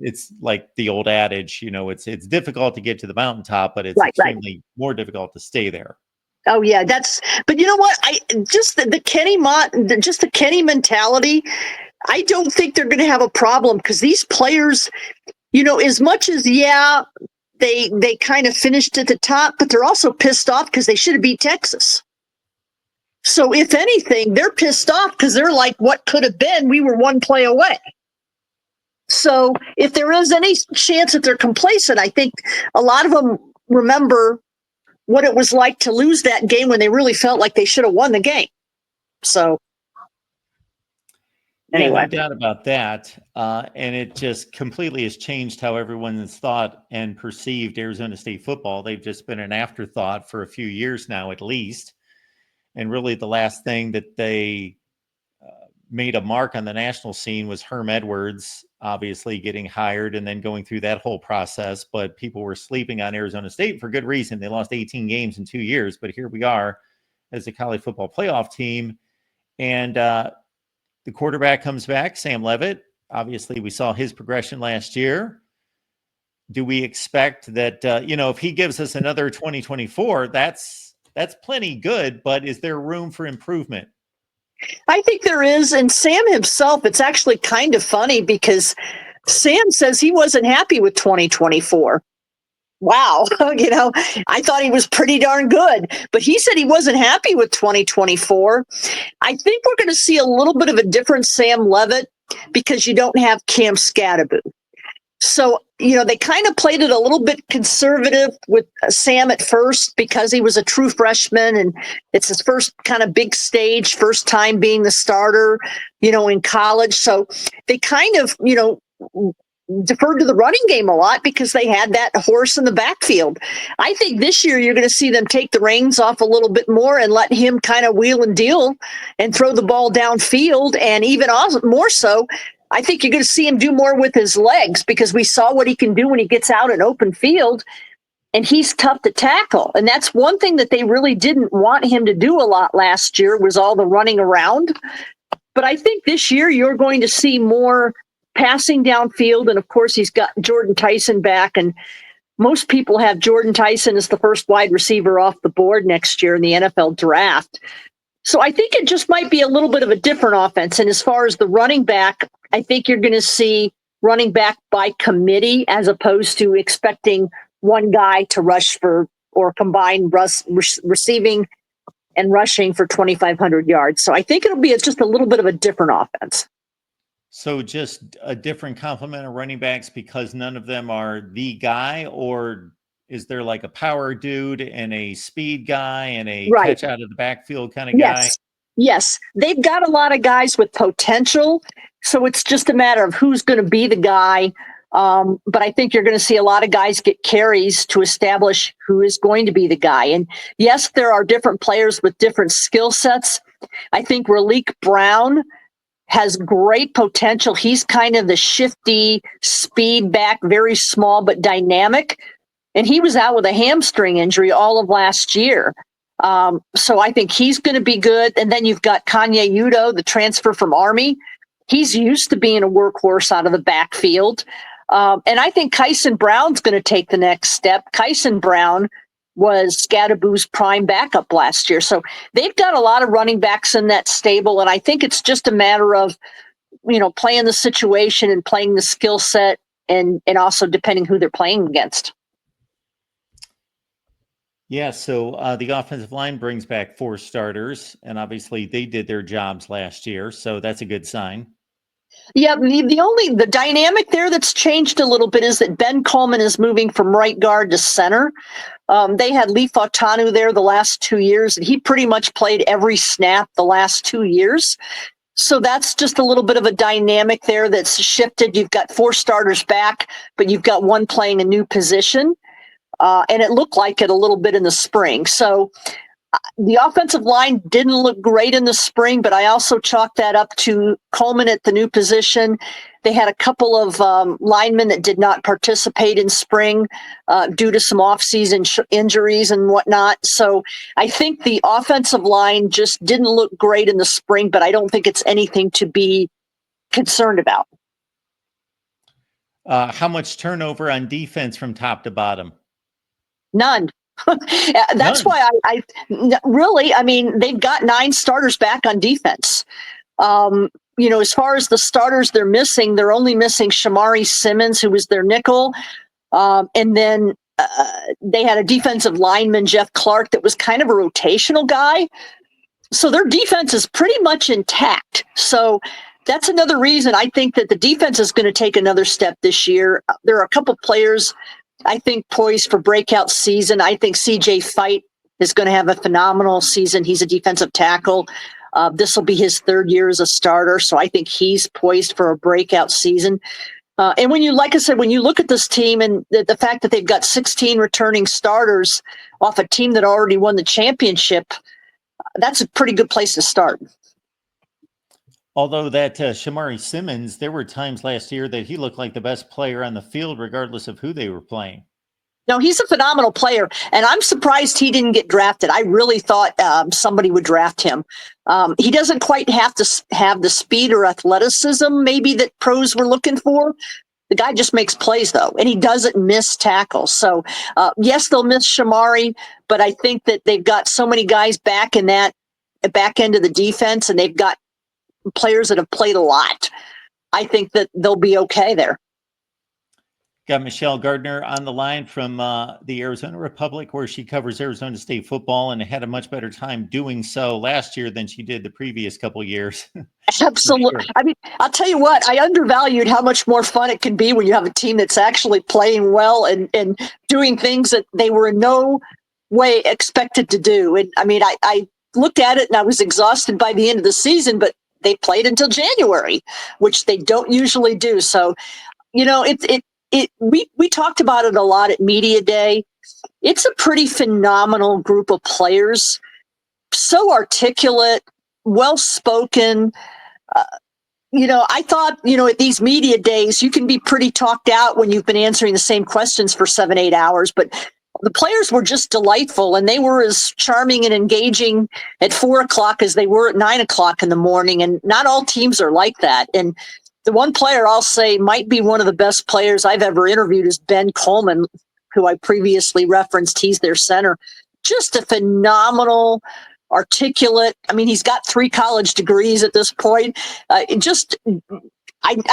it's like the old adage, it's difficult to get to the mountaintop, but it's Right. extremely more difficult to stay there. Oh yeah, but you know what? The Kenny mentality. I don't think they're going to have a problem because these players, as much as they kind of finished at the top, but they're also pissed off because they should have beat Texas. So if anything, they're pissed off because they're like, what could have been? We were one play away. So if there is any chance that they're complacent, I think a lot of them remember what it was like to lose that game when they really felt like they should have won the game. So anyway. Yeah, no doubt about that. And it just completely has changed how everyone has thought and perceived Arizona State football. They've just been an afterthought for a few years now, at least. And really the last thing that they made a mark on the national scene was Herm Edwards, obviously getting hired and then going through that whole process. But people were sleeping on Arizona State for good reason. They lost 18 games in 2 years, but here we are as a college football playoff team. And the quarterback comes back, Sam Leavitt. Obviously, we saw his progression last year. Do we expect that, if he gives us another 2024, that's plenty good, but is there room for improvement? I think there is. And Sam himself, it's actually kind of funny because Sam says he wasn't happy with 2024. Wow. I thought he was pretty darn good, but he said he wasn't happy with 2024. I think we're going to see a little bit of a different Sam Leavitt because you don't have Cam Scatterbo. So, they kind of played it a little bit conservative with Sam at first because he was a true freshman and it's his first kind of big stage, first time being the starter, in college. So they kind of, deferred to the running game a lot because they had that horse in the backfield. I think this year you're going to see them take the reins off a little bit more and let him kind of wheel and deal and throw the ball downfield. And even more so, I think you're going to see him do more with his legs because we saw what he can do when he gets out in open field, and he's tough to tackle. And that's one thing that they really didn't want him to do a lot last year was all the running around. But I think this year you're going to see more passing downfield. And of course, he's got Jordan Tyson back, and most people have Jordan Tyson as the first wide receiver off the board next year in the NFL draft. So I think it just might be a little bit of a different offense. And as far as the running back, I think you're going to see running back by committee as opposed to expecting one guy to rush for or combine receiving and rushing for 2,500 yards. So I think it'll be just a little bit of a different offense. So just a different complement of running backs because none of them are the guy, or is there like a power dude and a speed guy and a catch out of the backfield kind of guy? Yes. They've got a lot of guys with potential. So it's just a matter of who's going to be the guy. But I think you're going to see a lot of guys get carries to establish who is going to be the guy. And yes, there are different players with different skill sets. I think Raleek Brown has great potential. He's kind of the shifty speed back, very small but dynamic. And he was out with a hamstring injury all of last year. So I think he's going to be good. And then you've got Kanye Udo, the transfer from Army. He's used to being a workhorse out of the backfield. And I think Kyson Brown's going to take the next step. Kyson Brown was Scatterbu's prime backup last year. So they've got a lot of running backs in that stable. And I think it's just a matter of, playing the situation and playing the skill set and also depending who they're playing against. Yeah, so the offensive line brings back 4 starters, and obviously they did their jobs last year, so that's a good sign. Yeah, the dynamic there that's changed a little bit is that Ben Coleman is moving from right guard to center. They had Lee Fautanu there the last 2 years, and he pretty much played every snap the last 2 years. So that's just a little bit of a dynamic there that's shifted. You've got 4 starters back, but you've got one playing a new position. And it looked like it a little bit in the spring. So the offensive line didn't look great in the spring, but I also chalked that up to Coleman at the new position. They had a couple of linemen that did not participate in spring due to some offseason injuries and whatnot. So I think the offensive line just didn't look great in the spring, but I don't think it's anything to be concerned about. How much turnover on defense from top to bottom? None. That's None. why really, I mean, they've got 9 starters back on defense. As far as the starters they're missing, they're only missing Shamari Simmons, who was their nickel. And then they had a defensive lineman, Jeff Clark, that was kind of a rotational guy. So their defense is pretty much intact. So that's another reason I think that the defense is going to take another step this year. There are a couple players I think poised for breakout season. I think CJ Fight is going to have a phenomenal season. He's a defensive tackle. This will be his 3rd year as a starter. So I think he's poised for a breakout season. And when you, like I said, when you look at this team and the fact that they've got 16 returning starters off a team that already won the championship, that's a pretty good place to start. Although that Shamari Simmons, there were times last year that he looked like the best player on the field, regardless of who they were playing. No, he's a phenomenal player, and I'm surprised he didn't get drafted. I really thought somebody would draft him. He doesn't quite have to have the speed or athleticism maybe that pros were looking for. The guy just makes plays, though, and he doesn't miss tackles. So, yes, they'll miss Shamari, but I think that they've got so many guys back in that back end of the defense, and they've got players that have played a lot. I think that they'll be okay there. Got Michelle Gardner on the line from the Arizona Republic, where she covers Arizona State football and had a much better time doing so last year than she did the previous couple years. Absolutely. Sure. I mean, I'll tell you what, I undervalued how much more fun it can be when you have a team that's actually playing well and doing things that they were in no way expected to do. And I mean, I looked at it and I was exhausted by the end of the season, but they played until January, which they don't usually do. So, we talked about it a lot at Media Day. It's a pretty phenomenal group of players, so articulate, well-spoken. I thought, at these media days, you can be pretty talked out when you've been answering the same questions for 7-8 hours, but the players were just delightful, and they were as charming and engaging at 4:00 as they were at 9:00 in the morning. And not all teams are like that. And the one player I'll say might be one of the best players I've ever interviewed is Ben Coleman, who I previously referenced. He's their center. Just a phenomenal, articulate. I mean, he's got 3 college degrees at this point. I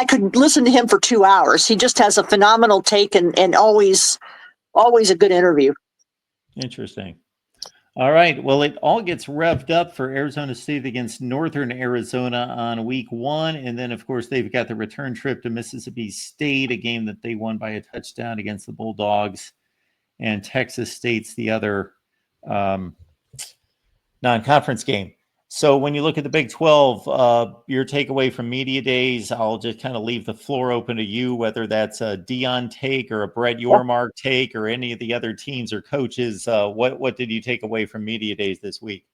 could listen to him for 2 hours. He just has a phenomenal take and always a good interview. Interesting. All right. Well, it all gets revved up for Arizona State against Northern Arizona on week 1. And then, of course, they've got the return trip to Mississippi State, a game that they won by a touchdown against the Bulldogs. And Texas State's the other non-conference game. So when you look at the Big 12, your takeaway from media days, I'll just kind of leave the floor open to you, whether that's a Dion take or a Brett Yormark take or any of the other teams or coaches. What did you take away from media days this week?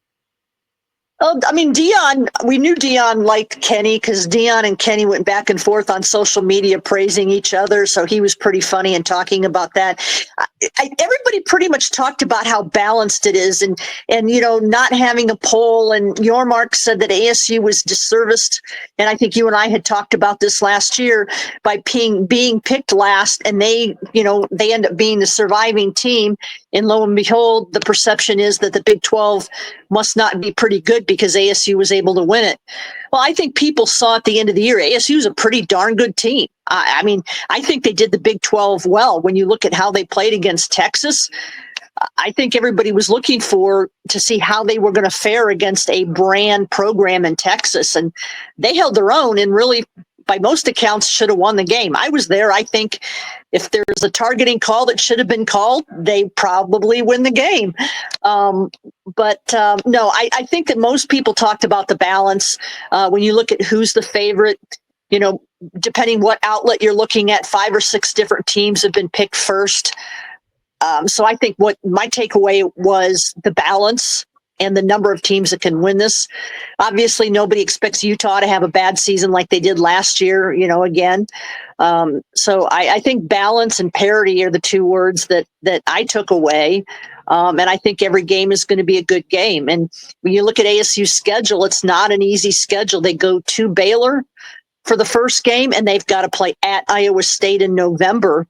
I mean, Dion, we knew Dion liked Kenny because Dion and Kenny went back and forth on social media praising each other. So he was pretty funny in talking about that. Everybody pretty much talked about how balanced it is and not having a poll. And Yormark said that ASU was disserviced. And I think you and I had talked about this last year by being picked last. And they end up being the surviving team. And lo and behold, the perception is that the Big 12 must not be pretty good because ASU was able to win it. Well, I think people saw at the end of the year, ASU is a pretty darn good team. I mean, I think they did the Big 12 well. When you look at how they played against Texas, I think everybody was looking to see how they were going to fare against a brand program in Texas. And they held their own and really, by most accounts, should have won the game. I was there. I think if there's a targeting call that should have been called, they probably win the game. No, I think that most people talked about the balance. When you look at who's the favorite, depending what outlet you're looking at, 5 or 6 different teams have been picked first. So I think what my takeaway was the balance and the number of teams that can win this. Obviously, nobody expects Utah to have a bad season like they did last year, again. So I think balance and parity are the 2 words that I took away. And I think every game is going to be a good game. And when you look at ASU's schedule, it's not an easy schedule. They go to Baylor, for the first game, and they've got to play at Iowa State in November.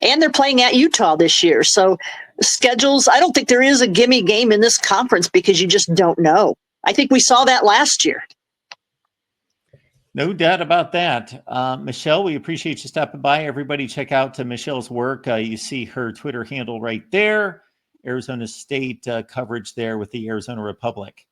And they're playing at Utah this year. So schedules, I don't think there is a gimme game in this conference because you just don't know. I think we saw that last year. No doubt about that. Michelle, we appreciate you stopping by. Everybody check out Michelle's work. You see her Twitter handle right there. Arizona State coverage there with the Arizona Republic.